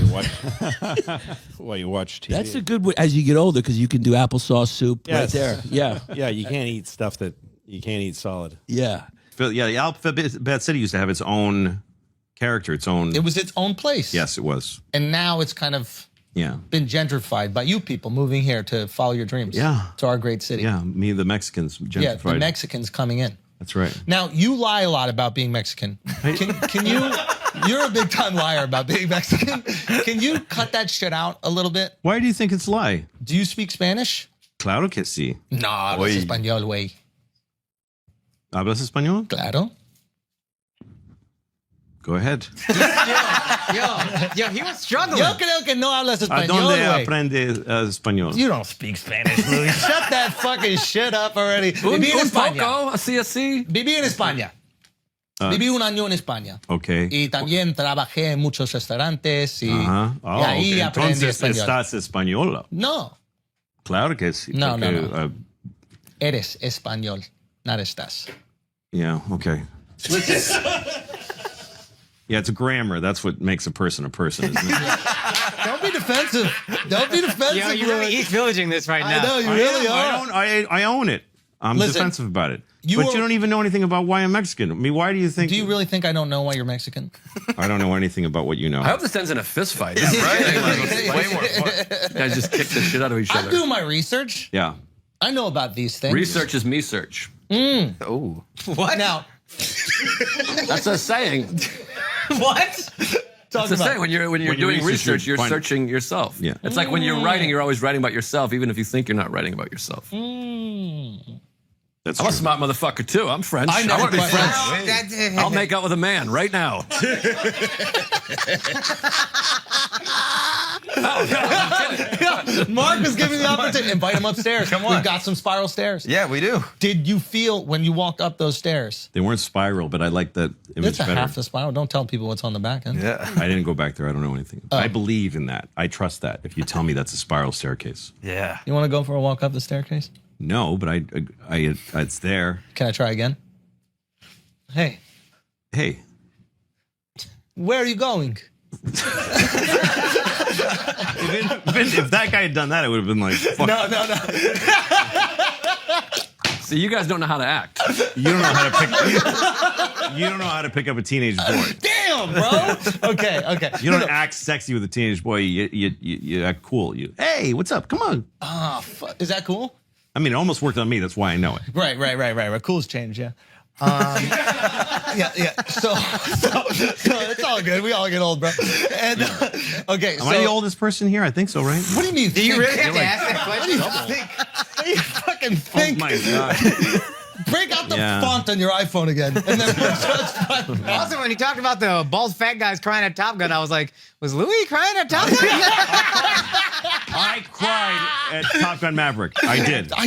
Speaker 2: you watch TV.
Speaker 9: That's a good way as you get older because you can do applesauce soup right there. Yeah.
Speaker 2: Yeah, you can't eat stuff that you can't eat solid.
Speaker 9: Yeah.
Speaker 7: Yeah, the Alphabet City used to have its own character, its own.
Speaker 8: It was its own place.
Speaker 7: Yes, it was.
Speaker 8: And now it's kind of
Speaker 7: Yeah.
Speaker 8: been gentrified by you people moving here to follow your dreams.
Speaker 7: Yeah.
Speaker 8: To our great city.
Speaker 7: Yeah, the Mexicans gentrified.
Speaker 8: Yeah, the Mexicans coming in.
Speaker 7: That's right.
Speaker 8: Now, you lie a lot about being Mexican. Can you... You're a big time liar about being Mexican. Can you cut that shit out a little bit?
Speaker 7: Why do you think it's a lie?
Speaker 8: Do you speak Spanish?
Speaker 7: Claro que sí.
Speaker 8: No, hablas español, güey.
Speaker 7: ¿Hablas español?
Speaker 8: Claro.
Speaker 7: Go ahead.
Speaker 8: Yo, he was struggling. Yo creo que no hablas español,
Speaker 7: ¿Dónde
Speaker 8: güey.
Speaker 7: aprende español?
Speaker 8: You don't speak Spanish, Louis. Shut that fucking shit up already. Viví en España.
Speaker 5: así.
Speaker 8: Viví en España. Viví 1 año en España.
Speaker 7: Okay.
Speaker 8: Y también trabajé en muchos restaurantes y,
Speaker 7: Ajá.
Speaker 8: y ahí aprendí
Speaker 7: Entonces
Speaker 8: español.
Speaker 7: estás española.
Speaker 8: No,
Speaker 7: Claro que sí.
Speaker 8: No,
Speaker 7: porque,
Speaker 8: no. Eres español, not estás.
Speaker 7: Yeah, okay. Yeah, it's a grammar. That's what makes a person, isn't it?
Speaker 8: Don't be defensive. Don't be defensive.
Speaker 13: Yeah, you're really East Villaging this right now.
Speaker 8: I know, you really are.
Speaker 7: I own it. I'm
Speaker 8: Listen,
Speaker 7: defensive about it.
Speaker 8: you
Speaker 7: But
Speaker 8: are-
Speaker 7: you don't even know anything about why I'm Mexican. I mean, why do you think...
Speaker 8: Do you really think I don't know why you're Mexican?
Speaker 7: I don't know anything about what you know.
Speaker 5: I hope this ends in a fist fight. Yeah, right? Way more fun. Guys just kick the shit out of each
Speaker 8: I'm
Speaker 5: other.
Speaker 8: doing my research.
Speaker 7: Yeah.
Speaker 8: I know about these things.
Speaker 5: Research is me search. Oh.
Speaker 8: What? Now,
Speaker 5: That's a saying.
Speaker 8: what?
Speaker 5: That's a saying. When you're doing research, you're searching yourself.
Speaker 7: Yeah.
Speaker 5: It's like when you're writing, you're always writing about yourself, even if you think you're not writing about yourself.
Speaker 7: That's
Speaker 5: I'm a
Speaker 7: true.
Speaker 5: smart motherfucker too. I'm French.
Speaker 8: I
Speaker 5: I
Speaker 8: never
Speaker 5: want to be
Speaker 8: questioned-
Speaker 5: French. I'll make out with a man right now.
Speaker 8: Mark was giving the opportunity. Invite him upstairs.
Speaker 13: Come on.
Speaker 8: We've got some spiral stairs.
Speaker 13: Yeah, we do.
Speaker 8: Did you feel when you walked up those stairs?
Speaker 7: They weren't spiral, but I like that image
Speaker 8: It's a
Speaker 7: better.
Speaker 8: half the spiral. Don't tell people what's on the back end.
Speaker 13: Yeah.
Speaker 7: I didn't go back there. I don't know anything. I believe in that. I trust that. If you tell me that's a spiral staircase.
Speaker 13: Yeah.
Speaker 8: You want to go for a walk up the staircase?
Speaker 7: No, but it's there.
Speaker 8: Can I try again? Hey,
Speaker 7: Hey,
Speaker 8: where are you going?
Speaker 7: if that guy had done that, I would have been like, fuck.
Speaker 8: No.
Speaker 5: See, you guys don't know how to act.
Speaker 7: You don't know how to pick. You don't know how to pick up a teenage boy.
Speaker 8: Damn, bro. Okay.
Speaker 7: You don't act sexy with a teenage boy. You act cool. Hey, what's up? Come on.
Speaker 8: Oh, is that cool?
Speaker 7: I mean, it almost worked on me. That's why I know it.
Speaker 8: Right. Cool's changed, yeah. Yeah. So it's all good. We all get old, bro. And okay,
Speaker 7: Am I the oldest person here? I think so, right?
Speaker 8: What do you mean?
Speaker 13: Do you really have to ask that question?
Speaker 8: What do you fucking think?
Speaker 7: Oh my god.
Speaker 8: break out the font on your iPhone again. And then
Speaker 13: also, when you talked about the bald fat guys crying at Top Gun, I was like, was Louis crying at Top Gun?
Speaker 2: I cried at Top Gun Maverick. I did.
Speaker 13: I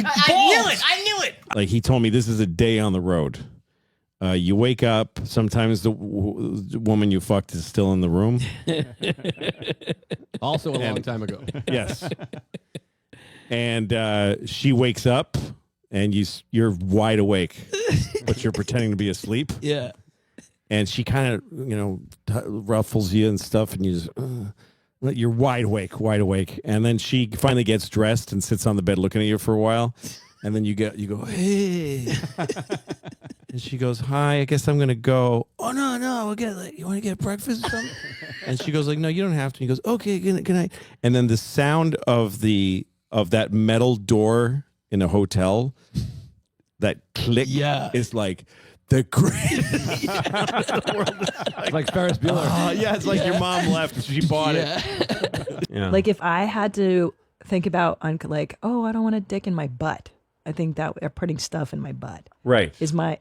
Speaker 13: knew it.
Speaker 2: Like, he told me this is a day on the road. You wake up, sometimes the woman you fucked is still in the room.
Speaker 14: Also a long time ago.
Speaker 2: Yes. And she wakes up, and you're wide awake, but you're pretending to be asleep.
Speaker 9: Yeah.
Speaker 2: And she kind of, ruffles you and stuff, and you just, you're wide awake. And then she finally gets dressed and sits on the bed looking at you for a while. And then you go, hey. And she goes, hi, I guess I'm going to go. Oh, no, you want to get breakfast or something? And she goes, no, you don't have to. And he goes, okay, good night. And then the sound of that metal door in a hotel, that click is like the greatest sound in the world.
Speaker 14: It's like Ferris Bueller.
Speaker 2: It's like your mom left and she bought it. Yeah.
Speaker 12: Like if I had to think about I don't want a dick in my butt. I think that putting stuff in my butt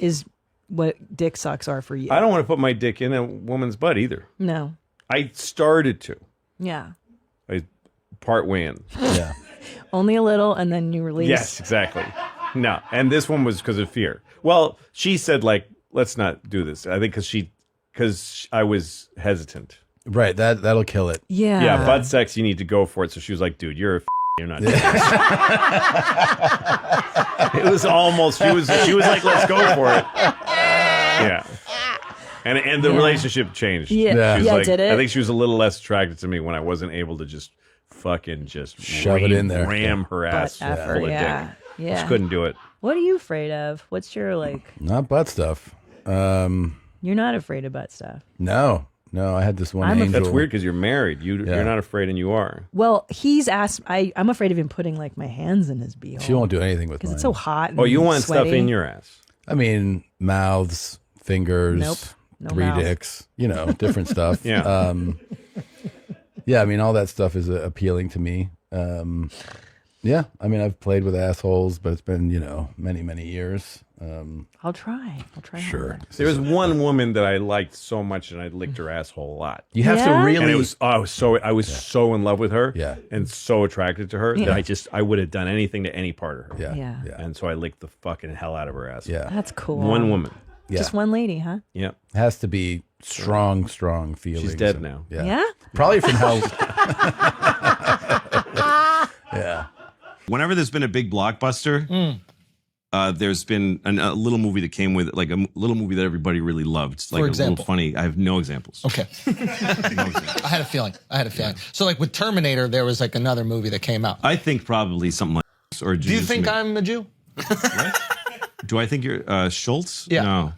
Speaker 12: is what dick sucks are for you.
Speaker 2: I don't want to put my dick in a woman's butt either.
Speaker 12: No.
Speaker 2: I started to.
Speaker 12: Yeah.
Speaker 2: I part way in.
Speaker 11: Yeah.
Speaker 12: Only a little, and then you release.
Speaker 2: Yes, exactly. No, and this one was because of fear. Well, she said let's not do this. I think because I was hesitant.
Speaker 11: Right. That'll kill it.
Speaker 12: Yeah.
Speaker 2: Yeah. Butt sex, you need to go for it. So she was like, dude, you're not doing this. It was almost, she was like, let's go for it. Yeah. And the relationship changed.
Speaker 12: Yeah.
Speaker 2: She was like,
Speaker 12: did it?
Speaker 2: I think she was a little less attracted to me when I wasn't able to just fucking
Speaker 11: shove it in there.
Speaker 2: Ram her ass full of dick.
Speaker 12: Yeah.
Speaker 2: Just couldn't do it.
Speaker 12: What are you afraid of? What's your
Speaker 11: Not butt stuff.
Speaker 12: You're not afraid of butt stuff.
Speaker 11: No, I had this one angel.
Speaker 2: That's weird because you're married. You're not afraid, and you are.
Speaker 12: Well, he's asked. I'm afraid of him putting my hands in his beehole.
Speaker 11: She won't do anything with
Speaker 12: because it's so hot. And
Speaker 2: you want
Speaker 12: sweaty.
Speaker 2: stuff in your ass?
Speaker 11: I mean, mouths, fingers.
Speaker 12: Nope. No
Speaker 11: 3
Speaker 12: mouth.
Speaker 11: dicks. Different stuff.
Speaker 2: Yeah.
Speaker 11: Yeah. I mean, all that stuff is appealing to me. Yeah. I mean, I've played with assholes, but it's been many, many years.
Speaker 12: I'll try.
Speaker 11: Sure.
Speaker 12: Hard.
Speaker 2: There was one woman that I liked so much, and I licked her asshole a lot.
Speaker 11: You have to really.
Speaker 2: And it was. I was so in love with her.
Speaker 11: Yeah.
Speaker 2: And so attracted to her that I would have done anything to any part of her.
Speaker 11: Yeah.
Speaker 2: And so I licked the fucking hell out of her ass.
Speaker 11: Yeah.
Speaker 12: That's cool.
Speaker 2: One woman.
Speaker 11: Yeah.
Speaker 12: Just one lady, huh?
Speaker 2: Yeah.
Speaker 11: Has to be strong feelings.
Speaker 2: She's dead now.
Speaker 12: Yeah?
Speaker 11: Probably from how. Yeah.
Speaker 7: Whenever there's been a big blockbuster, there's been a little movie that came with like a little movie that everybody really loved. Like
Speaker 8: For
Speaker 7: a
Speaker 8: example?
Speaker 7: little funny. I have no examples.
Speaker 8: Okay. I had a feeling. So like with Terminator, there was like another movie that came out.
Speaker 7: I think probably something like this. Or
Speaker 8: Do you think I'm a Jew?
Speaker 7: Do I think you're Schultz?
Speaker 8: Yeah.
Speaker 7: No.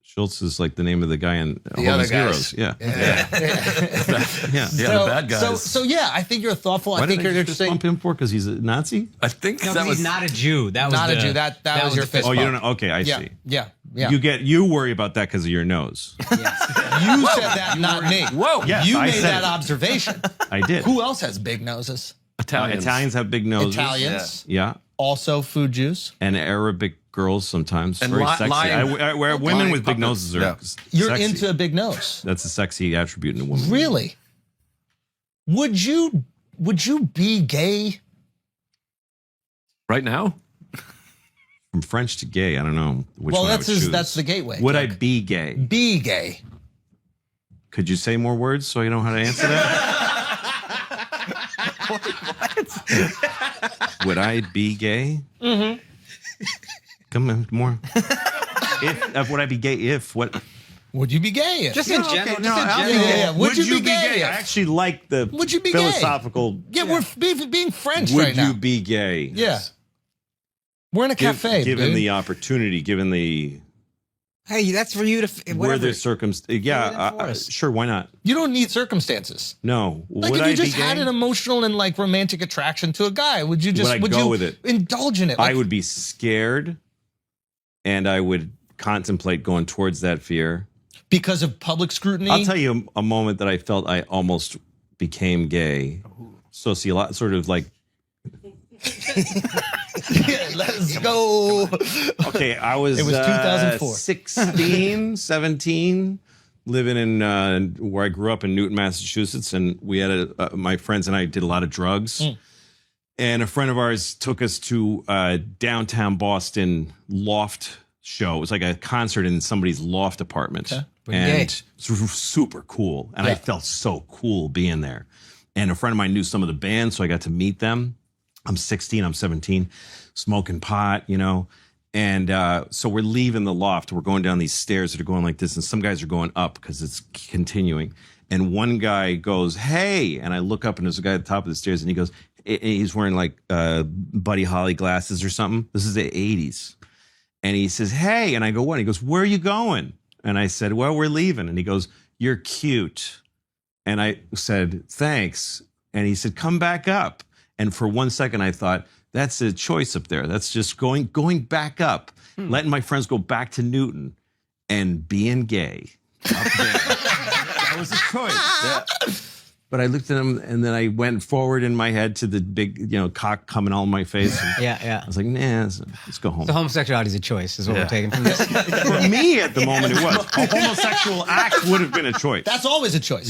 Speaker 7: Schultz is like the name of the guy in
Speaker 8: The
Speaker 7: Homeless
Speaker 8: other guys.
Speaker 7: Heroes. Yeah.
Speaker 8: Yeah.
Speaker 7: The bad guys.
Speaker 8: So yeah, I think you're thoughtful.
Speaker 7: Why
Speaker 8: I think
Speaker 7: did
Speaker 8: you're
Speaker 7: just
Speaker 8: interesting.
Speaker 7: bump him for? Because he's a Nazi?
Speaker 15: I think
Speaker 13: No, 'cause he's not a Jew. That was
Speaker 8: Not a Jew. That was your fist
Speaker 7: Oh, you
Speaker 8: bump.
Speaker 7: don't know? Okay, I
Speaker 8: Yeah.
Speaker 7: see.
Speaker 8: Yeah.
Speaker 7: You worry about that because of your nose.
Speaker 8: You said that, not me.
Speaker 15: Whoa.
Speaker 7: Yes,
Speaker 8: You
Speaker 7: I
Speaker 8: made
Speaker 7: said
Speaker 8: that
Speaker 7: it.
Speaker 8: observation.
Speaker 7: I did.
Speaker 8: Who else has big noses?
Speaker 7: Italians have big noses.
Speaker 8: Italians.
Speaker 7: Yeah.
Speaker 8: Also food Jews.
Speaker 7: And Arabic girls sometimes.
Speaker 15: And
Speaker 7: very sexy.
Speaker 15: lying-
Speaker 7: Women
Speaker 15: lying
Speaker 7: with big
Speaker 15: puppets.
Speaker 7: noses are
Speaker 15: Yeah.
Speaker 8: You're
Speaker 7: sexy.
Speaker 8: into a big nose.
Speaker 7: That's a sexy attribute in a woman.
Speaker 8: Really? Would you be gay?
Speaker 15: Right now?
Speaker 7: From French to gay, I don't know which
Speaker 8: Well,
Speaker 7: one I
Speaker 8: that's
Speaker 7: would choose.
Speaker 8: that's the gateway.
Speaker 7: Would I be gay?
Speaker 8: Be gay.
Speaker 7: Could you say more words so I know how to answer that? Would I be gay?
Speaker 8: Mm-hmm.
Speaker 7: Come on, more. Would I be gay if what?
Speaker 8: Would you be gay?
Speaker 13: Just in general.
Speaker 8: Yeah. Would you be gay?
Speaker 7: I actually like the
Speaker 8: Would you be gay?
Speaker 7: philosophical.
Speaker 8: Yeah, we're being French
Speaker 7: Would
Speaker 8: right now.
Speaker 7: you be gay?
Speaker 8: Yeah. We're in a cafe,
Speaker 7: Given
Speaker 8: dude.
Speaker 7: the opportunity, given the
Speaker 13: Hey, that's for you to.
Speaker 7: where
Speaker 13: Whatever.
Speaker 7: there's circumstances. Yeah, sure. Why not?
Speaker 8: You don't need circumstances.
Speaker 7: No.
Speaker 8: Like
Speaker 7: would
Speaker 8: if you
Speaker 7: I
Speaker 8: just
Speaker 7: be
Speaker 8: had
Speaker 7: gay?
Speaker 8: an emotional and like romantic attraction to a guy, would you just
Speaker 7: Would I go
Speaker 8: you
Speaker 7: with it?
Speaker 8: indulge in it?
Speaker 7: I
Speaker 8: Like,
Speaker 7: would be scared, and I would contemplate going towards that fear.
Speaker 8: because of public scrutiny.
Speaker 7: I'll tell you a moment that I felt I almost became gay. Sort of like
Speaker 8: Let's go.
Speaker 7: Okay, I was,
Speaker 8: It was 2004.
Speaker 7: 16, 17, living in where I grew up in Newton, Massachusetts, and we had my friends and I did a lot of drugs. And a friend of ours took us to downtown Boston loft show. It was like a concert in somebody's loft apartment.
Speaker 8: Okay.
Speaker 7: And it was super cool. And I felt so cool being there. And a friend of mine knew some of the bands, so I got to meet them. I'm 16, I'm 17, smoking pot, you know. And so we're leaving the loft. We're going down these stairs that are going like this, and some guys are going up because it's continuing. And one guy goes, "Hey," and I look up, and there's a guy at the top of the stairs, and he goes, he's wearing like Buddy Holly glasses or something. This is the 80s. And he says, "Hey," and I go, "What?" And he goes, "Where are you going?" And I said, "Well, we're leaving." And he goes, "You're cute." And I said, "Thanks." And he said, "Come back up." And for 1 second, I thought, that's a choice up there. That's just going back up, letting my friends go back to Newton and being gay up there. That was a choice. Yeah. But I looked at him, and then I went forward in my head to the big, you know, cock coming all in my face.
Speaker 13: Yeah.
Speaker 7: I was like, nah, let's go home.
Speaker 13: So homosexuality is a choice, is what we're taking from this.
Speaker 7: For me, at the moment, it was. A homosexual act would have been a choice.
Speaker 8: That's always a choice.